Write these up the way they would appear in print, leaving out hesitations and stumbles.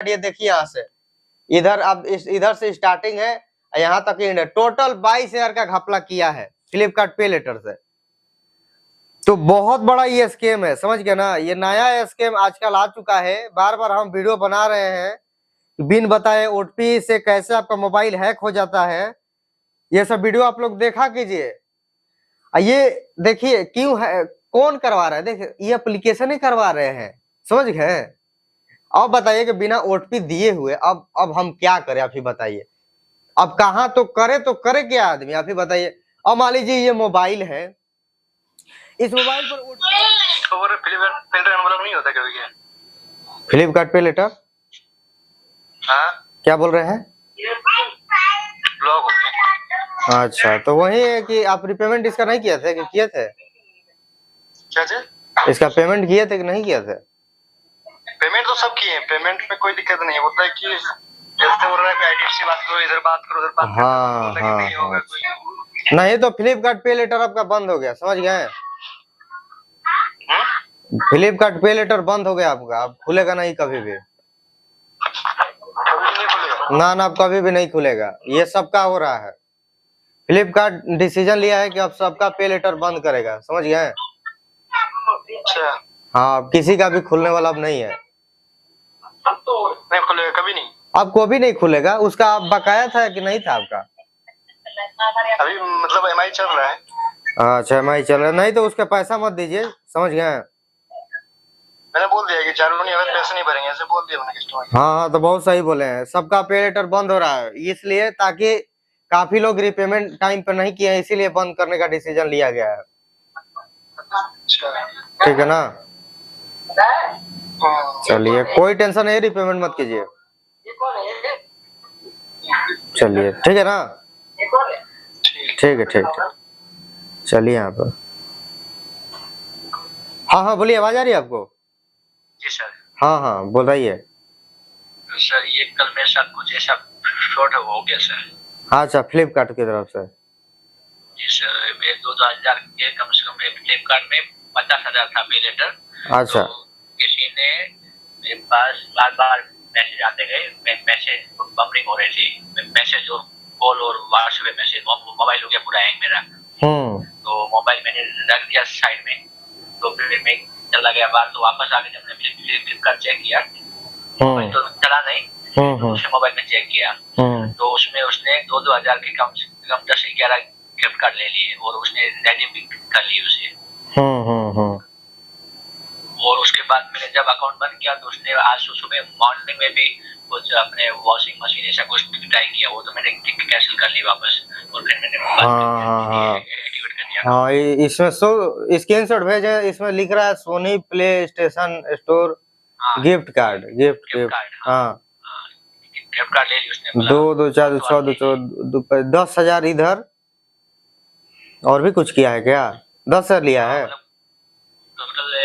ये देखिए यहाँ से इधर, अब इधर से स्टार्टिंग है यहाँ तक एंड है। टोटल 22,000 का घपला किया है फ्लिपकार्ट पे लेटर से। तो बहुत बड़ा ये स्कैम है, समझ गए ना। ये नया स्कैम आजकल आ चुका है। बार बार हम वीडियो बना रहे हैं बिन बताए ओटीपी से कैसे आपका मोबाइल हैक हो जाता है। ये सब वीडियो आप लोग देखा कीजिए। ये देखिए क्यों है, कौन करवा रहा है, देखिए ये एप्लीकेशन ही करवा रहे हैं, समझ गए। अब बताइए कि बिना ओटीपी दिए हुए अब हम क्या करें, आप ही बताइए। अब कहाँ तो करे क्या आदमी, आप ही बताइए। अब मान लीजिए ये मोबाइल है, इस मोबाइल पर फिल्टर नहीं होता कभी क्या? फ्लिपकार्ट पे लेटर क्या बोल रहे हैं? ब्लॉक हो गया। अच्छा, तो वही है कि आप रिपेमेंट इसका नहीं किए थे कि किए थे? क्या चीज? इसका पेमेंट किए थे कि नहीं किए थे? पेमेंट तो सब किए हैं, पेमेंट में कोई दिक्कत नहीं होता है कि जैसे बोल रहा है कि आईडीएफसी बात करो, इधर बात करो, उधर बात हाँ करो, हाँ नहीं होगा हाँ। कोई। नहीं तो फ्लिपकार्ट पे लेटर आपका बंद हो गया, समझ गए। फ्लिपकार्ट पे लेटर बंद हो गया आपका, अब खुलेगा नहीं कभी भी। कभी नहीं खुलेगा ना ना, कभी भी नहीं खुलेगा। ये सबका हो रहा है। फ्लिपकार्ट डिसीजन लिया है कि अब सबका पे लेटर बंद करेगा, समझ गए। अच्छा, हाँ, किसी का भी खुलने वाला अब नहीं है। नहीं खुलेगा कभी नहीं। आपको भी नहीं खुलेगा। उसका आप बकाया था कि नहीं था आपका? अभी मतलब एमआई चल रहा है। अच्छा, एमआई चल रहा है, नहीं तो उसका पैसा मत दीजिए, समझ गए। मैंने बोल दिया कि चारों नहीं, अगर पैसे नहीं भरेंगे, ऐसे बोल दिया मैंने कस्टमर। हाँ हाँ, तो बहुत सही बोले हैं। सबका पे लेटर बंद हो रहा है इसलिए, ताकि काफी लोग रिपेमेंट टाइम पर नहीं किए हैं, इसीलिए बंद करने का डिसीजन लिया गया है। ठीक है ना। चलिए, कोई टेंशन नहीं, रिपेमेंट मत कीजिए। चलिए ठीक है ना। ठीक है, ठीक है। चलिए यहाँ पर। हाँ हाँ, बोलिए, आवाज आ रही है आपको? जी सर। हाँ हाँ, बोल रही है सर। ये कल मेरे साथ कुछ ऐसा फ्रॉड हो गया सर। अच्छा, फ्लिपकार्ट की तरफ से? जी सर, मेरे 2,000 के कम से कम फ्लिपकार्ट में 50,000 था पे लेटर। अच्छा। तो किसी ने मेरे पास बार बार मैसेज आते गए, मैसेज बम्पिंग हो रही थी, मैसेज और कॉल और व्हाट्सएप मैसेज। मोबाइल हो गया पूरा हैंग मेरा। तो मोबाइल मैंने रख दिया साइड में। तो फिर मैं चला गया बाहर, तो वापस आके जब मैंने फ्लिपकार्ट चेक किया, मोबाइल तो चला नहीं। तो उसने मोबाइल में चेक किया, तो उसमें उसने 2,000 के कम से कम 10 से 11 गिफ्ट कार्ड ले लिए और उसने रिडीम भी कर लिए उसे। और उसके बाद मैंने जब अकाउंट बंद किया तो उसने आज सुबह मॉर्निंग में भी कुछ अपने वॉशिंग मशीन ऐसा कुछ ट्राई किया, वो तो मैंने कैंसिल कर ली वापस। और फिर मैंने एक्टिवेट कर दिया। हाँ, इसमें स्क्रीनशॉट भेजे, इसमें लिख रहा है Sony PlayStation store gift card. Gift card, हाँ। गिफ्ट कार्ड ले ली उसने। 2 4 6 2 10,000 इधर। और भी कुछ किया है क्या? 10,000 लिया है। टोटल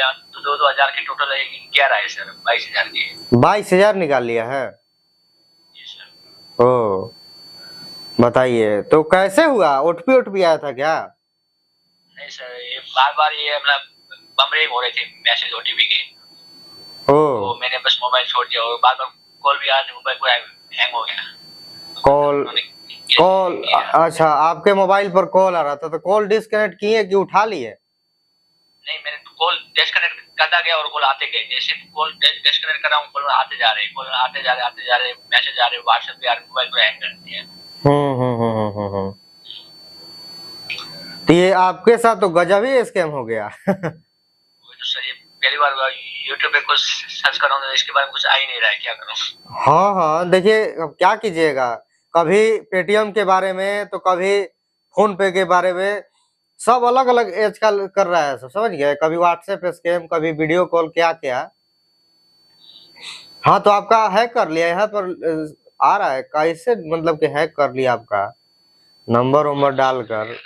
2,000 के टोटल 11 है सर, 22,000 के। 22,000 निकाल लिया है। जी सर। ओ, बताइए तो कैसे हुआ? ओटीपी आया था क्या? नहीं सर, ये बार बार ये मतलब बम्पिंग हो रहे थे मैसेज ओटीपी के। तो मैंने बस मोबाइल छोड़ दिया और बार बार कॉल भी आ रही, मोबाइल पूरा हैंग हो गया। कॉल अच्छा, आपके मोबाइल पर कॉल आ रहा था तो कॉल डिस्कनेक्ट किए कि उठा लिए? नहीं, मैंने कॉल डिस्कनेक्ट करता गया और कॉल आते गए। जैसे कॉल डिस्कनेक्ट कर रहा हूँ, कॉल आते जा रहे, कॉल आते जा रहे, मैसेज आ रहे, व्हाट्सएप पे आ रहे, मोबाइल पूरा हैंग कर दिया। तो ये आपके साथ तो गजब ही स्कैम हो गया। तो सर, ये पहली बार यूट्यूब पे कुछ सर्च कर रहा हूँ, इसके बारे में कुछ आ ही नहीं रहा है, क्या करूँ? हाँ हाँ, देखिए अब क्या कीजिएगा, कभी पेटीएम के बारे में तो कभी फोन पे के बारे में, सब अलग अलग आजकल कर रहा है, सब समझ गए। कभी व्हाट्सएप स्कैम, कभी वीडियो कॉल, क्या क्या। हाँ, तो आपका हैक कर लिया यहाँ पर आ रहा है कैसे, मतलब कि हैक कर लिया आपका नंबर वंबर डालकर।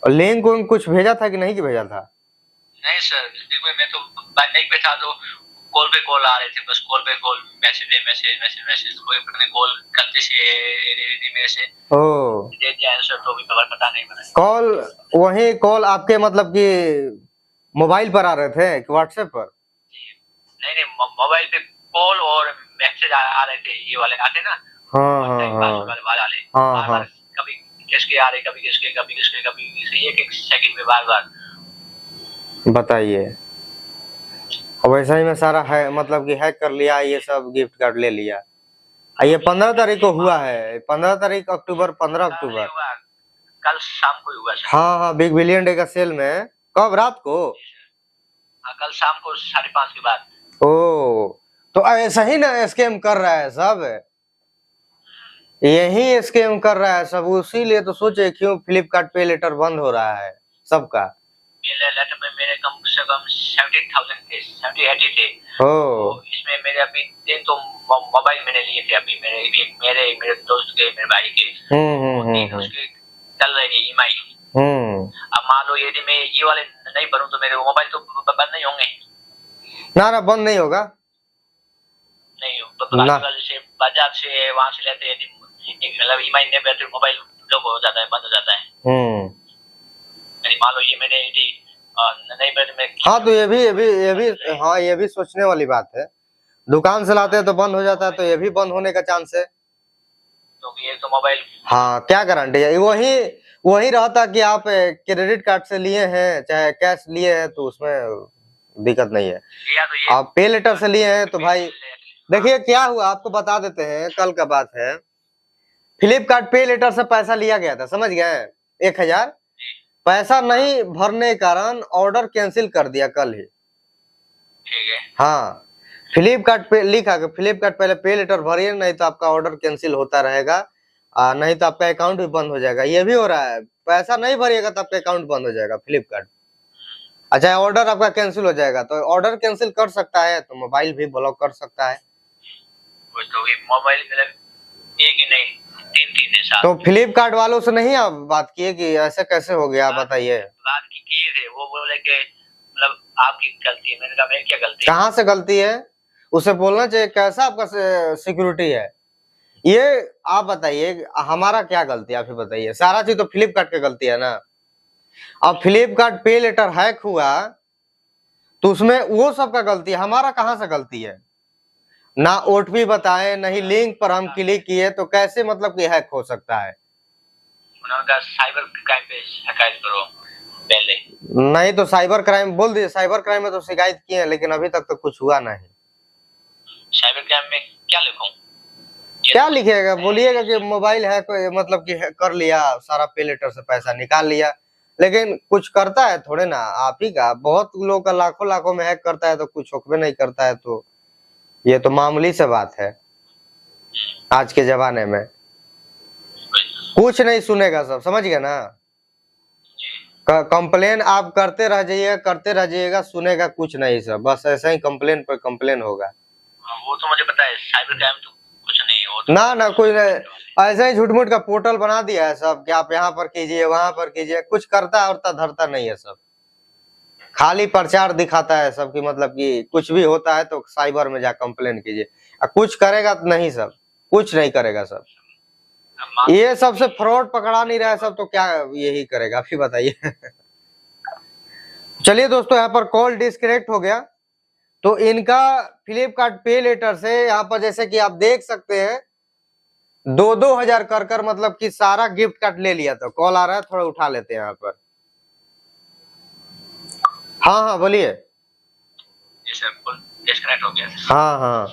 लिंक उंक कुछ भेजा था कि नहीं कि भेजा था? नहीं सर, देखो मैं तो बाइक पे था, तो कॉल पे कॉल आ रहे थे, बस कॉल पे कॉल, मैसेज पे मैसेज, मैसेज मैसेज। कोई अपने कॉल करते से मेरे से दे दिया आंसर, तो भी खबर पता नहीं मैंने। कॉल वही कॉल आपके मतलब कि मोबाइल पर आ रहे थे कि व्हाट्सएप पर? नहीं नहीं, मोबाइल पे कॉल और आ रहे थे, ये वाले आते ना, हाँ टाइम पास वाले वाले, हाँ बार हाँ बार कभी किसके आ रहे, कभी किसके, कभी किसके, कभी किसके, एक एक सेकंड में बार बार। बताइए। अब वैसा ही में सारा है, मतलब कि हैक कर लिया, ये सब गिफ्ट कार्ड ले लिया। ये 15 तारीख को हुआ है, 15 तारीख अक्टूबर, 15 नहीं अक्टूबर। हुआ, कल शाम को ही हुआ सर। हाँ हाँ, बिग बिलियन डे का सेल में। कब, रात को? हाँ, कल शाम को 5:30 के बाद। ओ, तो ऐसा ही ना स्कैम कर रहा है सब, यही स्कैम कर रहा है सब, उसीलिए तो सोचे क्यों फ्लिपकार्ट पे लेटर बंद हो रहा है सबका। पहले लेटर में मेरे कम से कम 70,000 थे, 70-80 थे। हो, तो इसमें मेरे अभी 3 तो मोबाइल मैंने लिए थे अभी, मेरे दोस्त के, मेरे भाई के, उसके चल रहे थे ईएमआई। अब मान लो यदि मैं ये वाले नहीं भरूं तो मेरे मोबाइल तो बंद नहीं होंगे। ना ना, बंद नहीं होगा। नहीं, वाले से, बाजार से, वहां से लेते हैं, मतलब ईएमआई नहीं भरते मोबाइल ब्लॉक हो जाता है, बंद हो जाता है। यदि मान लो ये मैंने यदि नहीं भरे मैं, हाँ, तो ये भी हाँ, ये भी सोचने वाली बात है। दुकान से लाते हैं तो बंद हो जाता है, तो ये भी बंद होने का चांस है। तो ये तो मोबाइल, हाँ, क्या गारंटी है? वही रहता कि आप क्रेडिट कार्ड से लिए हैं चाहे कैश लिए हैं, तो उसमें दिक्कत नहीं है। लिया तो ये आप पे लेटर से लिए हैं तो भाई देखिए क्या हुआ, आपको बता देते हैं। कल का बात है, फ्लिपकार्ट पे लेटर से पैसा लिया गया था, समझ गए, 1000। पैसा नहीं भरने के कारण ऑर्डर कैंसिल कर दिया कल ही। ठीक है। हाँ, फ्लिपकार्ट पे लिखा कि फ्लिपकार्ट पहले पे लेटर भरिए, नहीं तो आपका ऑर्डर कैंसिल होता रहेगा, नहीं तो आपका अकाउंट भी बंद हो जाएगा। ये भी हो रहा है, पैसा नहीं भरिएगा तो आपका अकाउंट बंद हो जाएगा फ्लिपकार्ट। अच्छा, ऑर्डर आपका कैंसिल हो जाएगा, तो ऑर्डर कैंसिल कर सकता है तो मोबाइल भी ब्लॉक कर सकता है। तो ये मोबाइल मतलब एक ही नहीं, 3 है साथ। तो फ्लिपकार्ट वालों से नहीं आप बात किए कि ऐसा कैसे हो गया, बताइए। बात किए थे, वो बोले कि मतलब आपकी गलती है। मैंने कहा मेरी क्या गलती? कहाँ से गलती है, उसे बोलना चाहिए। कैसा आपका सिक्योरिटी है ये, आप बताइए। हमारा क्या गलती है, आप ही बताइए। सारा चीज तो फ्लिपकार्ट की गलती है ना। अब फ्लिपकार्ट पे लेटर हैक हुआ तो उसमें वो सबका गलती है, हमारा कहाँ से गलती है? ना ओटीपी बताए, नहीं लिंक पर हम क्लिक किए, तो कैसे मतलब कि हैक हो सकता है? उन्होंने कहा साइबर क्राइम पे शिकायत करो पहले। नहीं तो साइबर क्राइम बोल दिए, साइबर क्राइम में तो शिकायत किए हैं, लेकिन अभी तक तो कुछ हुआ नहीं। साइबर क्राइम में क्या लिखूं? क्या लिखिएगा, बोलिएगा कि मोबाइल हैक, मतलब कि कर लिया, सारा पे लेटर से पैसा निकाल लिया, लेकिन कुछ करता है थोड़े ना आप ही का। बहुत लोग का लाखों लाखों में हैक करता है तो कुछ होकबे नहीं करता है, तो ये तो मामूली से बात है आज के जमाने में। कुछ नहीं सुनेगा सब, समझ गए ना। कंप्लेन आप करते रह जाइएगा, सुनेगा कुछ नहीं सब, बस ऐसा ही कंप्लेन पर कंप्लेन होगा। वो तो मुझे पता है, साइबर क्राइम तो कुछ नहीं है, वो तो ना ना, कुछ नहीं, ऐसा ही झूठ मूठ का पोर्टल बना दिया है सब कि आप यहाँ पर कीजिए, वहां पर कीजिए, कुछ करता और धरता नहीं है सब। खाली प्रचार दिखाता है सब कि मतलब कि कुछ भी होता है तो साइबर में जा कंप्लेन कीजिए, कुछ करेगा तो नहीं, सब कुछ नहीं करेगा सब। ये सबसे फ्रॉड पकड़ा नहीं रहा है सब, तो क्या यही करेगा, आप ही बताइए। चलिए दोस्तों, यहाँ पर कॉल डिस्कनेक्ट हो गया। तो इनका फ्लिपकार्ट पे लेटर से यहाँ पर जैसे कि आप देख सकते हैं 2-2 हजार कर मतलब कि सारा गिफ्ट कार्ड ले लिया। तो कॉल आ रहा है, थोड़ा उठा लेते हैं यहाँ पर। हाँ हाँ, बोलिए। डिस्कनेक्ट हो गया। हाँ हाँ,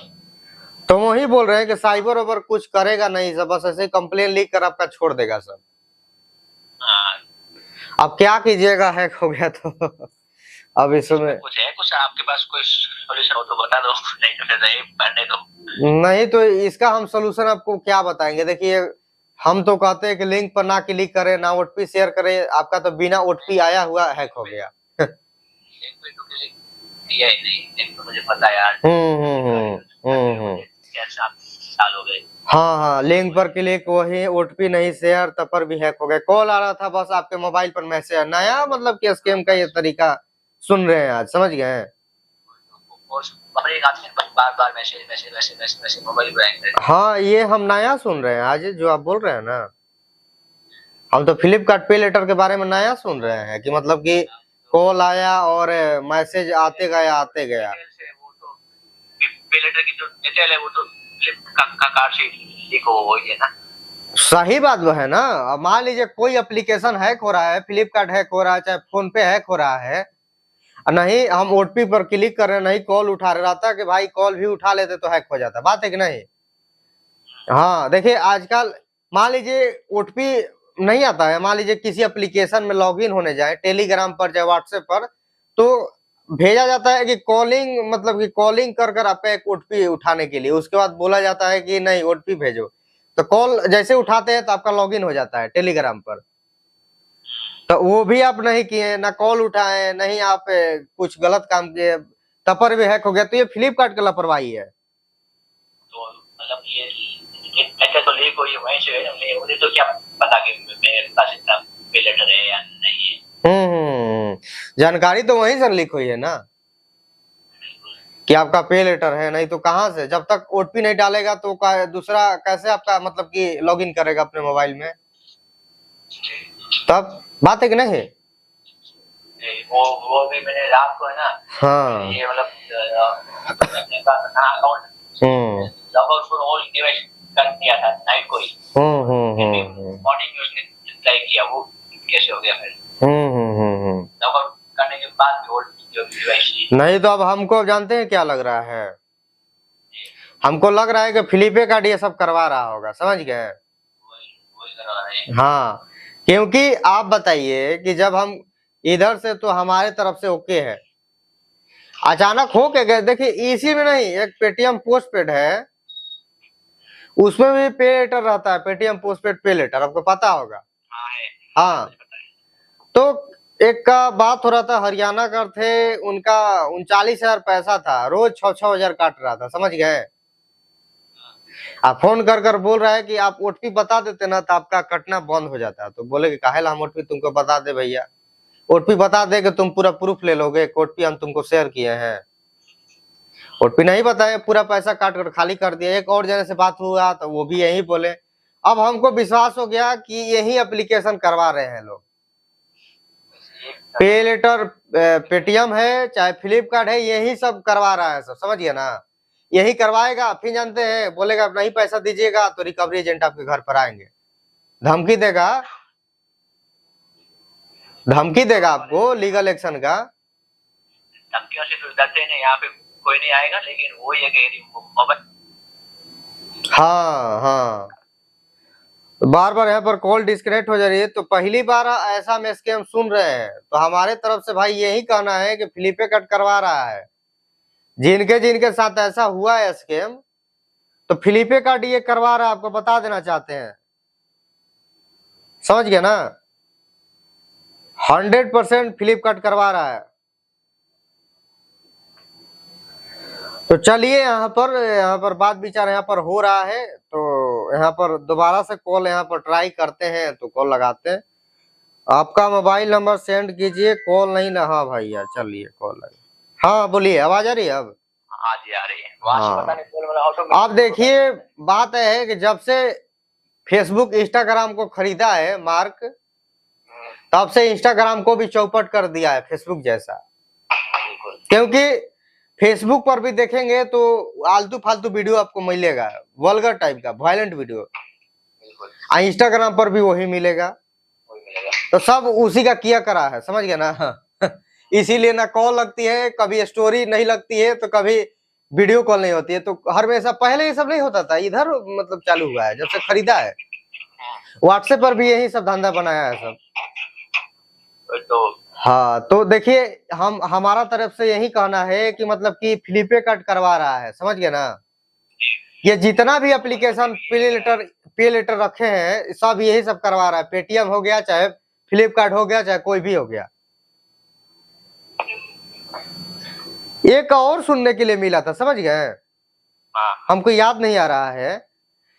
तो वही बोल रहे हैं कि साइबर ओबर कुछ करेगा नहीं सब, बस ऐसे कंप्लेन लिख कर आपका छोड़ देगा सब। अब क्या कीजिएगा, हैक हो गया तो। अब इसमें कुछ है, कुछ आपके पास कोई सॉल्यूशन हो तो बता दो, नहीं तो फिर नहीं पढ़ने दो। नहीं तो इसका हम सोल्यूशन आपको क्या बताएंगे। देखिए, हम तो कहते हैं कि लिंक पर ना क्लिक करें, ना ओटीपी शेयर करें। आपका तो बिना ओटीपी आया हुआ हैक हो गया। लिंक पे तो क्लिक किया ही नहीं, लिंक तो मुझे पता है यार। कैसा साल हो गए। हाँ हाँ, लिंक पर क्लिक, वही ओटीपी नहीं शेयर, तब पर भी हैक हो गया। कॉल आ रहा था, बस आपके मोबाइल पर मैसेज, नया मतलब कि स्कैम का ये तरीका सुन रहे हैं आज, समझ गए हैं। बार-बार मैसेज मोबाइल पर आएंगे। हाँ, ये हम नया सुन रहे हैं आज, जो आप बोल रहे हैं ना। हम तो फ्लिपकार्ट पे लेटर के बारे में नया सुन रहे हैं कि मतलब कि कॉल आया और मैसेज आते गया। पे लेटर की जो डिटेल है वो तो कार्ड से लीक हो ये ना। सही बात वो है ना। अब मान लीजिए कोई एप्लीकेशन हैक हो रहा है, फ्लिपकार्ट हैक हो रहा है, चाहे फोन पे हैक हो रहा है, नहीं हम ओटीपी पर क्लिक कर रहे हैं, नहीं कॉल उठा रहे, रहता कि भाई कॉल भी उठा लेते तो हैक हो जाता, बात है कि नहीं। हाँ देखिए आजकल मान लीजिए ओटीपी नहीं आता है, मान लीजिए किसी एप्लीकेशन में लॉगिन होने जाए, टेलीग्राम पर चाहे व्हाट्सएप पर, तो भेजा जाता है कि कॉलिंग, मतलब कि कॉलिंग कर कर आपका एक ओटीपी उठाने के लिए, उसके बाद बोला जाता है कि नहीं ओटीपी भेजो, तो कॉल जैसे उठाते हैं तो आपका लॉगिन हो जाता है टेलीग्राम पर। तो वो भी आप नहीं किए, ना कॉल उठाए, नहीं आप कुछ गलत काम किए, तब पर भी हैक हो गया, तो ये फ्लिपकार्ट की लापरवाही है। तो मतलब ये ऐसा तो लीक हुई वहीं से है, मुझे तो क्या पता कि मेरे पास इतना पे लेटर है या नहीं है। जानकारी तो वहीं से लीक हुई है ना कि आपका पे लेटर है, नहीं तो कहां से, जब तक ओटीपी नहीं डालेगा तो दूसरा कैसे आपका मतलब कि लॉगिन करेगा अपने मोबाइल में, तब बात है कि नहीं। वो भी मैंने रात को है ना, हाँ ये मतलब अपने अकाउंट लगभग ऑल डिवाइस कर दिया था नाइट को ही। मॉर्निंग में उसने ट्राई किया, वो कैसे हो गया फिर। लगभग करने के बाद भी ऑल डिवाइस नहीं, तो अब हमको जानते हैं क्या लग रहा है, हमको लग रहा है कि फ्लिपकार्ट ये सब करवा रहा होगा, समझ गए। हाँ क्योंकि आप बताइए कि जब हम इधर से तो हमारे तरफ से ओके है, अचानक हो के गए, देखिए इसी में नहीं, एक पेटीएम पोस्ट पेड है, उसमें भी पे लेटर रहता है, पेटीएम पोस्ट पेड पे लेटर, आपको पता होगा। हाँ तो एक का बात हो रहा था, हरियाणा का थे, उनका 39,000 पैसा था, रोज 6,000 काट रहा था, समझ गए। आप फोन कर कर बोल रहा है कि आप ओटीपी बता देते ना तो आपका कटना बंद हो जाता है, तो बोले कि काहे ला हम ओटीपी तुमको बता दे भैया, ओटीपी बता दे कि तुम पूरा प्रूफ ले लोगे, ओटीपी हम तुमको शेयर किए हैं, ओटीपी नहीं बताए, पूरा पैसा काट कर खाली कर दिया। एक और जने से बात हुआ तो वो भी यही बोले, अब हमको विश्वास हो गया कि यही एप्लीकेशन करवा रहे हैं लोग, पे लेटर पेटीएम है चाहे फ्लिपकार्ट है, यही सब करवा रहा है सब, समझिए ना, यही करवाएगा, फिर जानते हैं बोलेगा नहीं पैसा दीजिएगा तो रिकवरी एजेंट आपके घर पर आएंगे, धमकी देगा, धमकी देगा आपको लीगल एक्शन का। धमकियों से तो डरते नहीं, यहाँ पे कोई नहीं आएगा, लेकिन वो ये कि मोबाइल, हाँ हाँ बार बार यहाँ पर कॉल डिस्कनेक्ट हो जा रही है, तो पहली बार ऐसा हम स्कैम सुन रहे हैं, तो हमारे तरफ से भाई यही कहना है कि फ्लिपकार्ट करवा रहा है, जिनके जिनके साथ ऐसा हुआ है स्कैम, तो फ्लिपकार्ट ये करवा रहा है, आपको बता देना चाहते हैं, समझ गए ना, 100% फ्लिपकार्ट करवा रहा है। तो चलिए यहाँ पर बात विचार यहाँ पर हो रहा है, तो यहाँ पर दोबारा से कॉल यहाँ पर ट्राई करते हैं, तो कॉल लगाते हैं, आपका मोबाइल नंबर सेंड कीजिए, कॉल नहीं ना, हाँ भैया चलिए कॉल लगे, हाँ बोलिए, आवाज आ रही है अब। हाँ जी आ रही है, वहां से पता नहीं कॉल वाला ऑटो। आप देखिए बात है कि जब से फेसबुक इंस्टाग्राम को खरीदा है मार्क, तब से इंस्टाग्राम को भी चौपट कर दिया है फेसबुक जैसा, क्योंकि फेसबुक पर भी देखेंगे तो आलतू फालतू वीडियो आपको मिलेगा, वल्गर टाइप का वायलेंट वीडियो, इंस्टाग्राम पर भी वही मिलेगा, तो सब उसी का किया करा है, समझ गए ना। इसीलिए ना कॉल लगती है, कभी स्टोरी नहीं लगती है, तो कभी वीडियो कॉल नहीं होती है, तो हर में सब पहले ये सब नहीं होता था, इधर मतलब चालू हुआ है जब से खरीदा है, व्हाट्सएप पर भी यही सब धंधा बनाया है सब। तो हाँ तो देखिए हमारा तरफ से यही कहना है कि मतलब कि फ्लिपकार्ट करवा रहा है, समझ गए ना, ये जितना भी एप्लीकेशन पे लेटर रखे हैं सब यही सब करवा रहा है, पेटीएम हो गया चाहे फ्लिपकार्ट हो गया चाहे कोई भी हो गया। एक और सुनने के लिए मिला था, समझ गए, हमको याद नहीं आ रहा है,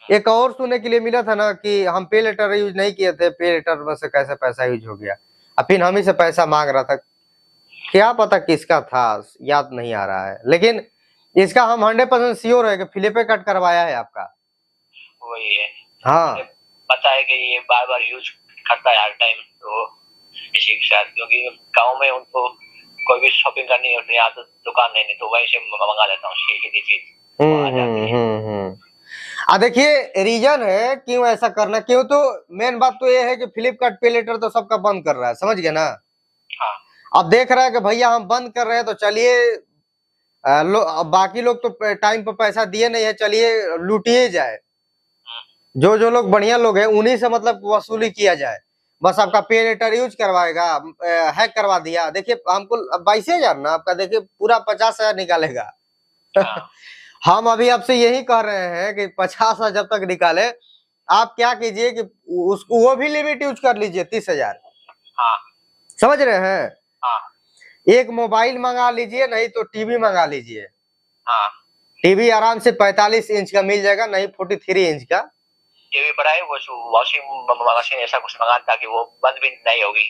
एक और सुनने के लिए मिला था ना कि हम पे लेटर यूज नहीं किए थे, पे लेटर में से कैसे पैसा यूज हो गया, फिर हम ही से पैसा मांग रहा था, क्या पता किसका था, याद नहीं आ रहा है, लेकिन इसका हम 100% श्योर है कि फ्लिपकार्ट करवाया है आपका, वही है। हाँ पता है कि ये बार बार यूज करता है हर टाइम, तो इसी के साथ, क्योंकि गांव में उनको कोई भी शॉपिंग करनी होती है, तो दुकान नहीं तो वहीं से मंगा लेता हूँ, देखिए रीजन है क्यों ऐसा करना, क्यों तो मेन बात तो ये है कि फ्लिपकार्ट पे लेटर तो सबका बंद कर रहा है, समझ गए ना। हाँ अब देख रहा है कि भैया हम बंद कर रहे हैं तो चलिए अब बाकी लोग तो टाइम पर पैसा दिए नहीं है, चलिए लूटिए जाए। जो जो लोग बढ़िया लोग हैं उन्हीं से मतलब वसूली किया जाए, बस आपका पे लेटर यूज करवाएगा, हैक करवा दिया। देखिए हमको 22,000 ना आपका, देखिए पूरा 50,000 निकालेगा। हाँ हम अभी आपसे यही कह रहे हैं कि 50,000 जब तक निकाले, आप क्या कीजिए कि उसको वो भी लिमिट यूज कर लीजिए 30,000। हाँ समझ रहे हैं। हाँ एक मोबाइल मंगा लीजिए, नहीं तो टीवी मंगा लीजिए। हाँ। टीवी आराम से 45 इंच का मिल जाएगा, नहीं 43 इंच का। टीवी पर आए वो वॉशिंग मशीन ऐसा कुछ मंगा ताकि वो बंद भी नहीं होगी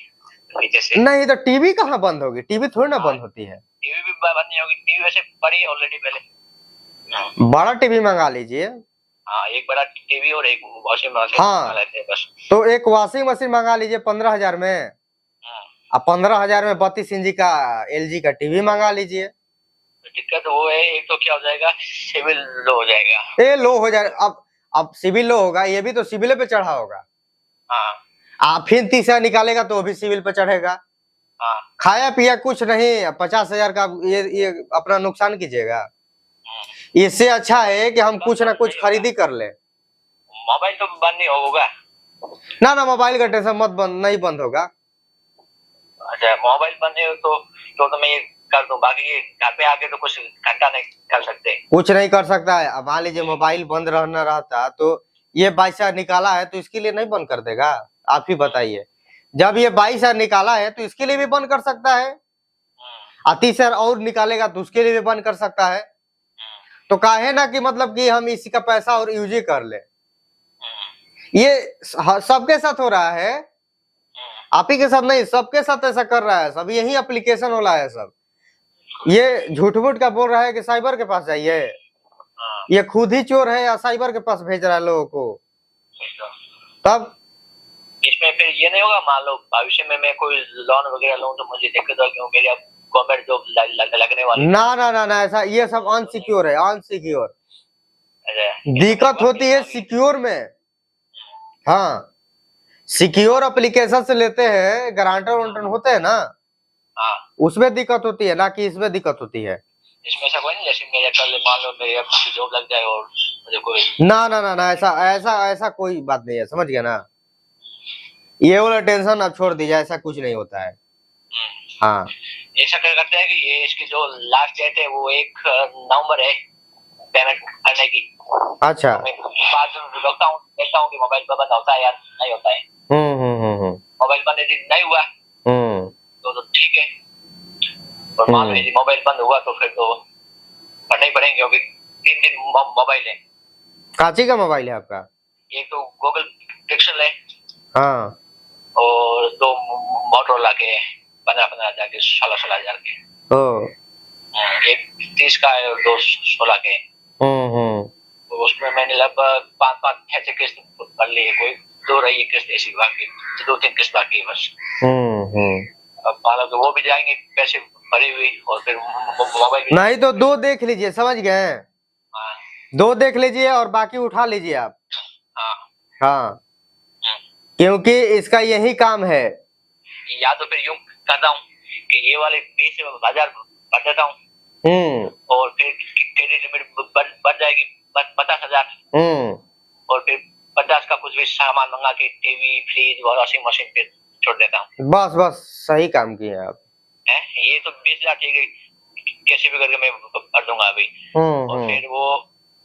नीचे से। नहीं तो टीवी कहाँ बंद होगी, टीवी थोड़ी ना बंद होती है। टीवी भी बंद नहीं होगी, टीवी वैसे पड़ी है ऑलरेडी पहले। बड़ा टीवी मंगा लीजिए। हाँ एक बड़ा टीवी और एक वॉशिंग मशीन हाँ, मंगा लेते हैं बस। तो एक वॉशिंग मशीन मंगा लीजिए 15,000 में, अब 15,000 में 32 इंची का LG का टीवी मंगा लीजिए। दिक्कत वो है, एक तो क्या हो जाएगा, सिविल लो हो जाएगा। ये लो हो जाए, अब सिविल लो होगा, ये भी तो सिविल पे चढ़ा होगा। हाँ आप फिर 30,000 निकालेगा तो वो भी सिविल पे चढ़ेगा। हाँ। खाया पिया कुछ नहीं, 50,000 का ये अपना नुकसान कीजिएगा। इससे अच्छा है कि हम कुछ ना कुछ खरीदी कर ले। मोबाइल तो बंद नहीं होगा। ना ना, मोबाइल का टेंशन मत, बंद नहीं बंद होगा। अच्छा मोबाइल बंद नहीं हो तो मैं ये कर दूं, बाकी ये घर पे आके तो कुछ घंटा नहीं कर सकते। कुछ नहीं कर सकता है। अब मान लीजिए मोबाइल बंद रहना रहता तो ये 22,000 निकाला है तो इसके लिए नहीं बंद कर देगा, आप ही बताइए। जब ये 22,000 निकाला है तो इसके लिए भी बंद कर सकता है, 30,000 और निकालेगा तो उसके लिए भी बंद कर सकता है। तो काहे ना कि मतलब कि हम इसी का पैसा और यूज ही कर ले। ये सबके साथ हो रहा है, आप ही के साथ नहीं, सबके साथ ऐसा कर रहा है सब, यही एप्लीकेशन वाला है सब। ये झूठ मूठ का बोल रहा है कि साइबर के पास जाइए, ये खुद ही चोर है या साइबर के पास भेज रहा है लोगों को। तब इसमें फिर ये नहीं होगा, मान लो भविष्य में मैं कोई लोन वगैरह लूं तो मुझे दिक्कत हो, क्यों मेरी अब गवर्नमेंट जॉब लगने वाली। ना ना ना ना, ऐसा ये सब अनसिक्योर है, अनसिक्योर। दिक्कत होती है सिक्योर में। हाँ, सिक्योर एप्लीकेशन से लेते हैं, गारंटर वारंटर होते हैं ना, हाँ उसमें दिक्कत होती है, ना कि इसमें दिक्कत होती है। इसमें ऐसा कोई नहीं जैसे मेरे कल मान लो मेरी अब जॉब लग जाए और मुझे कोई। ना ना ना ना, ऐसा ऐसा ऐसा कोई बात नहीं है, समझ गया ना। ये वाला टेंशन आप छोड़ दीजिए, ऐसा कुछ नहीं होता है। हाँ, ऐसा कर करते हैं कि ये इसकी जो लास्ट डेट है वो 1 नवंबर है पेमेंट करने की। अच्छा। तो मैं बाद में देखता हूँ कि मोबाइल बंद होता है या नहीं होता है। मोबाइल बंद यदि नहीं हुआ तो ठीक है, और मान लो यदि मोबाइल बंद हुआ तो फिर तो भरना ही पड़ेंगे, क्योंकि 3 दिन मोबाइल है। काची का मोबाइल है आपका? एक तो गूगल पिक्सल है, हाँ, और 2 मोटरोला के 15-15 हजार के, 16-16 हजार के। ओ, एक 30 का है और 2 16 के। तो उसमें मैंने लगभग 5-6 किस्त भर ली है, कोई 2 रही है किस्त ऐसी, बाकी 2-3 किस्त बाकी है बस। अब मान लो कि वो भी जाएंगे पैसे भरे हुए, और फिर मोबाइल भी नहीं तो 2 देख लीजिए, समझ गए। हाँ 2 देख लीजिए और बाकी उठा लीजिए आप। हाँ हाँ, क्योंकि इसका यही काम है। या तो फिर यूं करता हूँ कि ये वाले 20,000 भर देता हूँ, और फिर क्रेडिट लिमिट बढ़ जाएगी 50,000, और फिर 50 का कुछ भी सामान मंगा के टीवी, फ्रिज और वॉशिंग मशीन पे छोड़ देता हूँ। बस बस सही काम किए आप। ये तो 20,000 ठीक है, कैसे भी करके मैं भर दूंगा अभी। और फिर वो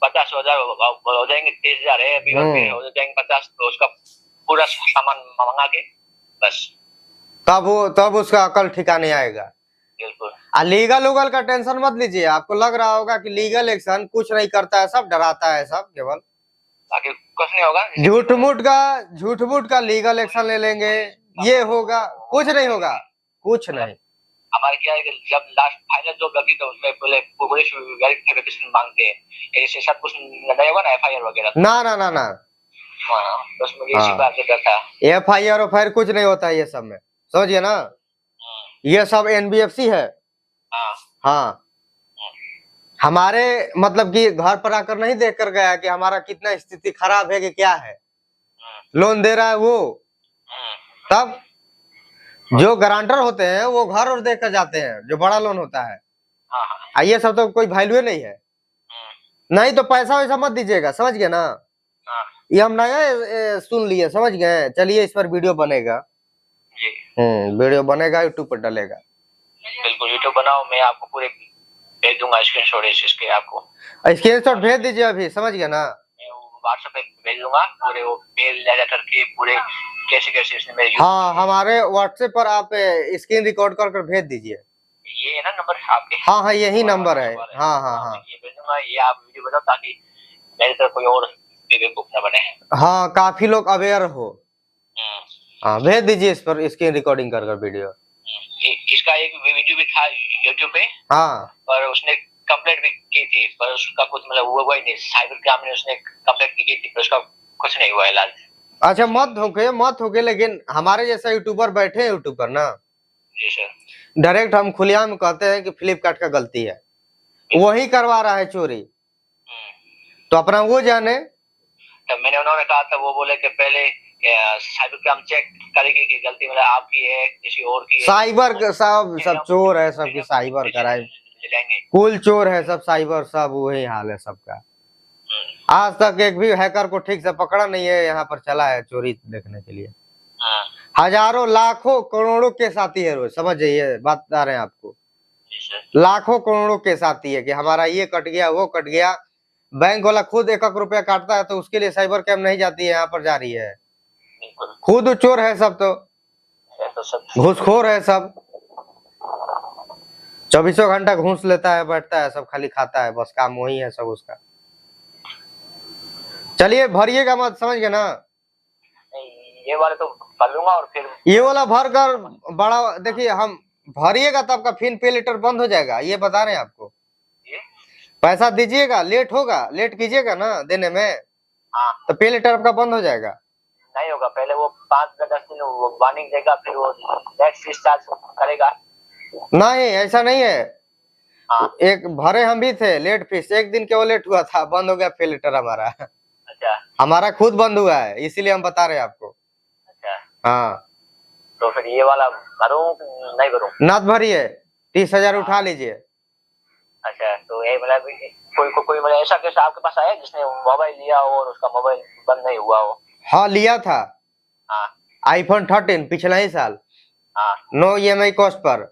50,000 हो जाएंगे, 30,000 है अभी, और फिर हो जाएंगे 50, तो उसका पूरा सामान मंगा के बस। तब उसका अकल ठिकाने आएगा। बिल्कुल। लीगल उगल का टेंशन मत लीजिए। आपको लग रहा होगा कि लीगल एक्शन कुछ नहीं करता है, सब डराता है, सब केवल बाकी कुछ नहीं होगा। झूठ मूठ का लीगल एक्शन ले लेंगे, ये होगा, कुछ नहीं होगा, कुछ नहीं। हमारे क्या है कि जब लास्ट फाइनल जॉब लगी तो उसमें पहले पुलिस वेरिफिकेशन मांगते हैं, ऐसे सब कुछ नहीं होगा ना, FIR वगैरह। ना ना ना ना, बस मुझे इसी बात से डर था। FIR कुछ नहीं होता है ये सब में, समझिए ना। ये सब NBFC है। हाँ, हमारे मतलब कि घर पर आकर नहीं देख कर गया कि हमारा कितना स्थिति खराब है कि क्या है, लोन दे रहा है वो। तब जो गारंटर होते हैं वो घर और देख कर जाते हैं, जो बड़ा लोन होता है। ये सब तो कोई वैल्यू नहीं है। नहीं तो पैसा वैसा मत दीजिएगा, समझ गए ना। ये हम नया सुन लिए, समझ गए। चलिए इस पर वीडियो बनेगा, वीडियो बनेगा, यूट्यूब पर डलेगा। बिल्कुल यूट्यूब बनाओ, मैं आपको पूरे भेज दूंगा स्क्रीनशॉट इसके आपको। स्क्रीनशॉट भेज दीजिए अभी, समझ गया ना। व्हाट्सएप पे भेज दूंगा पूरे वो मेल ले करके पूरे कैसे कैसे इसने मेरे। हाँ, हमारे व्हाट्सएप पर आप स्क्रीन रिकॉर्ड कर भेज दीजिए। ये है ना नंबर आपके? हाँ हाँ, यही नंबर है। हाँ हाँ हाँ, ये भेज दूंगा, ये आप वीडियो बनाओ ताकि मेरी तरफ कोई और बेवकूफ ना बने। हाँ, काफी लोग अवेयर हो। हाँ, भेज दीजिए इस पर स्क्रीन रिकॉर्डिंग कर वीडियो। इसका एक वीडियो भी था यूट्यूब पे। हाँ, पर उसने कंप्लेंट भी की थी, पर उसका कुछ मतलब हुआ ही नहीं। साइबर क्राइम ने उसने कंप्लेंट की थी, पर उसका कुछ नहीं हुआ इलाज। अच्छा, मत होके, लेकिन हमारे जैसा यूट्यूबर बैठे हैं यूट्यूब पर ना। जी सर। डायरेक्ट हम खुलेआम कहते हैं कि फ्लिपकार्ट का गलती है, वही करवा रहा है चोरी, तो अपना वो जाने। तो मैंने उन्होंने कहा था, वो बोले कि पहले साइबर क्राइम चेक करेगी कि गलती मतलब आपकी है किसी और की है। साइबर सब चोर है, सबकी साइबर क्राइम, कुल चोर है सब, साइबर सब वही हाल है सबका। आज तक एक भी हैकर को ठीक से पकड़ा नहीं है, यहाँ पर चला है चोरी देखने के लिए। हजारों लाखों करोड़ों केस आती है रोज, समझ जाइए, बात बता रहे हैं आपको। लाखों करोड़ों केस आती है कि हमारा ये कट गया, वो कट गया। बैंक वाला खुद 1 रुपया काटता है तो उसके लिए साइबर कैम नहीं जाती है, यहाँ पर जा रही है। खुद चोर है सब, तो घूसखोर है सब, 24 घंटा घूस लेता है, बैठता है सब, खाली खाता है, बस काम वही है सब उसका। चलिए भरिएगा मत, समझ गए ना। ये वाले तो भर लूंगा और फिर ये वाला भर कर बड़ा देखिए, हम भरिएगा तो आपका फिर पे लेटर बंद हो जाएगा, ये बता रहे हैं आपको। पैसा दीजिएगा, लेट होगा, लेट कीजिएगा ना देने में, तो पे लेटर आपका बंद हो जाएगा। नहीं होगा, पहले वो 5-10 दिन वो वार्निंग देगा, फिर वो नेक्स्ट डिस्चार्ज करेगा। नहीं, ऐसा नहीं है। एक भरे हम भी थे लेट फीस, एक दिन केवल लेट हुआ था, बंद हो गया पे लेटर हमारा। अच्छा, हमारा खुद बंद हुआ है, इसीलिए हम बता रहे हैं आपको। अच्छा, हाँ, तो फिर ये वाला भरूं नहीं भरूं? नाथ भरिए, 30,000 उठा लीजिए। अच्छा, तो ये मतलब कोई मतलब ऐसा केस आपके पास आया जिसने मोबाइल लिया और उसका मोबाइल बंद नहीं हुआ हो? हाँ, लिया था। हाँ, iPhone 13 पिछला ही साल। हाँ, नो EMI कॉस्ट पर।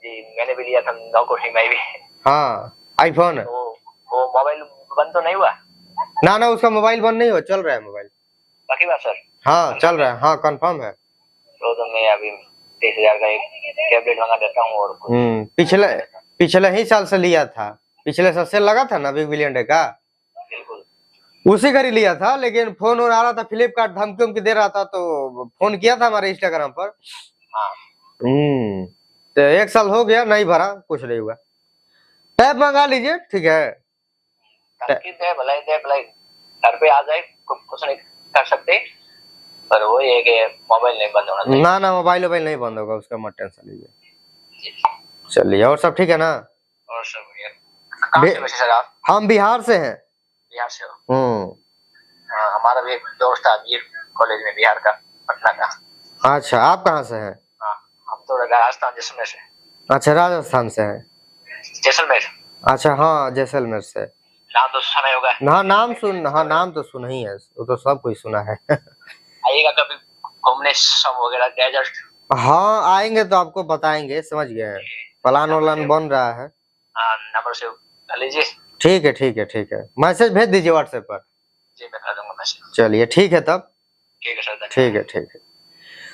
जी मैंने भी लिया था, 9 को EMI भी। हाँ, आईफोन। तो वो मोबाइल बंद तो नहीं हुआ? ना उसका मोबाइल बंद नहीं हुआ, चल रहा है मोबाइल। बाकी बात सर? हाँ, चल रहा है, हाँ कंफर्म है। तो मैं अभी 30,000 का एक टैबलेट मंगा देता हूँ और पिछले ही साल से लिया था, पिछले साल सेल लगा था ना बिग बिलियन डे का, उसी घर ही लिया था। लेकिन फोन आ रहा था, फ्लिपकार्ट धमकी दे रहा था, तो फोन किया था हमारे इंस्टाग्राम पर। तो 1 साल हो गया, नहीं भरा, कुछ नहीं हुआ। टैब मंगा लीजिए, ठीक है। भलाई घर पे आ जाए, कुछ नहीं कर सकते, पर वो ये कि मोबाइल नहीं बंद होना चाहिए। ना मोबाइल नहीं बंद होगा, उसका मत टेंशन लीजिए। चलिए, और सब ठीक है ना? और सब बढ़िया। कहाँ से वैसे सर आप? हम बिहार से हैं। बिहार से हो? हमारा भी एक दोस्त था वीर कॉलेज में, बिहार का, पटना का। अच्छा, आप कहाँ से हैं? हम तो राजस्थान जैसलमेर से। अच्छा, राजस्थान से हैं। जैसलमेर। अच्छा, हाँ जैसलमेर से। नाम तो सुना ही होगा। हाँ, नाम तो सुना ही है, वो तो सब कोई सुना है। आइएगा कभी घूमने, सब वगैरह डेजर्ट। हाँ, आएंगे तो आपको बताएंगे, समझ गए। प्लान वालान बन रहा है। नंबर से कर लीजिए। ठीक है, मैसेज भेज दीजिए व्हाट्सएप पर। जी मैं कर दूंगा मैसेज। चलिए ठीक है तब। ठीक है सर, ठीक है।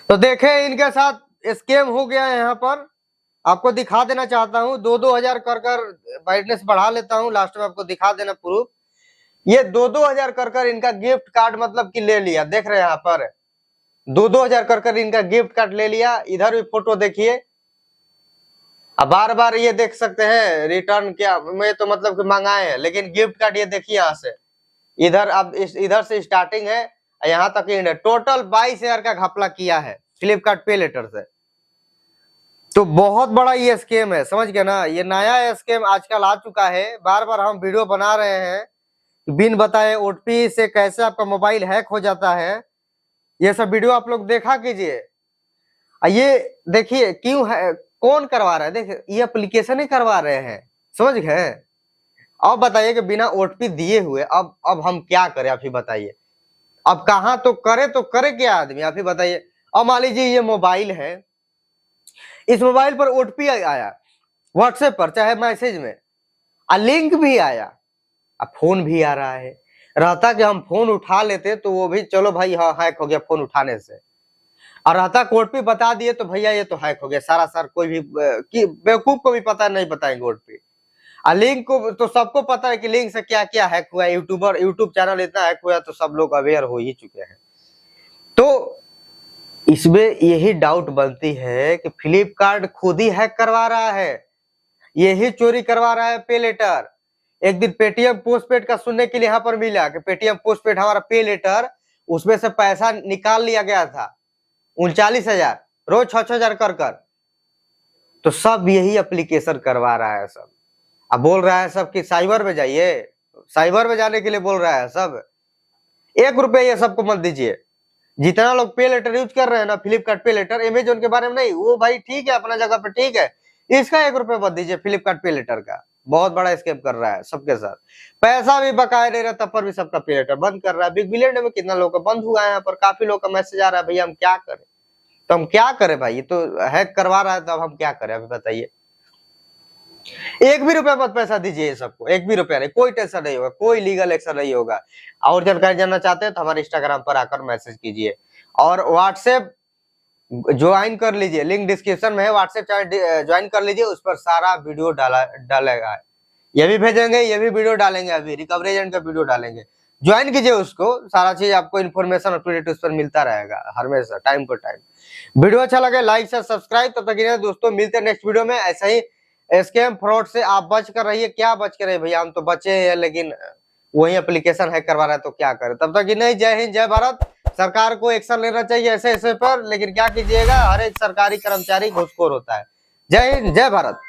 तो देखें, इनके साथ स्कैम हो गया है। यहाँ पर आपको दिखा देना चाहता हूँ, 2-2 हजार कर ब्राइटनेस बढ़ा लेता हूँ, लास्ट में आपको दिखा देना प्रूफ। ये 2-2 हजार कर इनका गिफ्ट कार्ड मतलब कि ले लिया, देख रहे हैं यहाँ पर 2-2 हजार कर इनका गिफ्ट कार्ड ले लिया। इधर भी फोटो देखिए, अब बार ये देख सकते हैं रिटर्न क्या में, तो मतलब कि मंगाए हैं, लेकिन गिफ्ट कार्ड ये देखिए यहाँ से, इधर अब इधर से स्टार्टिंग है, यहाँ तक टोटल 22 हजार का घपला किया है फ्लिपकार्ट पे लेटर से। तो बहुत बड़ा ये स्कैम है, समझ गए ना। ये नया स्कैम आजकल आ चुका है, बार बार हम वीडियो बना रहे हैं बिन बताए ओटीपी से कैसे आपका मोबाइल हैक हो जाता है। ये सब वीडियो आप लोग देखा कीजिए। ये देखिए क्यों है, कौन करवा रहा है, देखिए ये एप्लीकेशन ही करवा रहे हैं, समझ गए। अब बताइए कि बिना ओटीपी दिए हुए अब हम क्या करें, आप ही बताइए। अब कहाँ तो करे क्या आदमी, आप ही बताइए। अब मान लीजिए ये मोबाइल है, इस मोबाइल पर ओटीपी आया व्हाट्सएप पर चाहे मैसेज में, लिंक भी आया, अब फोन भी आ रहा है। रहता कि हम फोन उठा लेते तो वो भी चलो भाई हाँ हैक हो गया फोन उठाने से, और रहता ओटीपी बता दिए तो भैया ये तो हैक हो गया सारा सर, कोई भी बेवकूफ को भी पता नहीं बताएंगे ओटीपी। लिंक को तो सबको पता है कि लिंक से क्या क्या हैक हुआ है, यूट्यूब चैनल इतना हैक हुआ तो सब लोग अवेयर हो ही चुके हैं। तो इसमें यही डाउट बनती है कि फ्लिपकार्ट खुद ही हैक करवा रहा है, यही चोरी करवा रहा है पे लेटर। एक दिन पेटीएम पोस्टपेड का सुनने के लिए यहाँ पर मिला कि पेटीएम पोस्टपेड हमारा पे लेटर, उसमें से पैसा निकाल लिया गया था 39,000 रोज 6,000 कर। तो सब यही एप्लीकेशन करवा रहा है सब। अब बोल रहा है सब कि साइबर में जाइए, साइबर में जाने के लिए बोल रहा है सब। 1 रुपया ये सबको मत दीजिए। जितना लोग पे लेटर यूज कर रहे हैं ना, फ्लिपकार्ट पे लेटर, अमेजोन के बारे में नहीं, वो भाई ठीक है अपना जगह पे ठीक है, इसका 1 रुपया मत दीजिए फ्लिपकार्ट पे लेटर का। बहुत बड़ा स्कैम कर रहा है सबके साथ, पैसा भी बकाया दे रहा है तब पर भी सबका पे लेटर बंद कर रहा है। बिग बिलियन में कितना लोग का बंद हुआ है, यहाँ पर काफी लोग का मैसेज आ रहा है, भैया हम क्या करें। तो हम क्या करें भाई, ये तो हैक करवा रहा है तो अब हम क्या करें, अभी बताइए। 1 भी रुपया मत पैसा दीजिए सबको, 1 भी रुपया नहीं, कोई टेंशन नहीं होगा, कोई लीगल एक्शन नहीं होगा। और जानकारी जानना चाहते हैं तो हमारे इंस्टाग्राम पर आकर मैसेज कीजिए, और व्हाट्सएप ज्वाइन कर लीजिए, लिंक डिस्क्रिप्शन में है, व्हाट्सएप चैनल ज्वाइन कर लीजिए, उस पर सारा वीडियो डालेगा, ये भी भेजेंगे, ये भी वीडियो डालेंगे, अभी रिकवरी एजेंट का वीडियो डालेंगे, ज्वाइन कीजिए उसको, सारा चीज आपको इन्फॉर्मेशन अपडेट उस पर मिलता रहेगा हमेशा टाइम टू टाइम। वीडियो अच्छा लगे लाइक से सब्सक्राइब, तब तक दोस्तों मिलते हैं नेक्स्ट वीडियो में। ऐसा ही स्कैम फ्रॉड से आप बच कर रहिए। क्या बच कर रहे भैया, हम तो बचे हैं, लेकिन वही एप्लीकेशन हैक करवा रहा है तो क्या करें। तब तक नहीं, जय हिंद जय भारत। सरकार को एक्शन लेना चाहिए ऐसे ऐसे पर, लेकिन क्या कीजिएगा, हर एक सरकारी कर्मचारी घूसखोर होता है। जय हिंद जय भारत।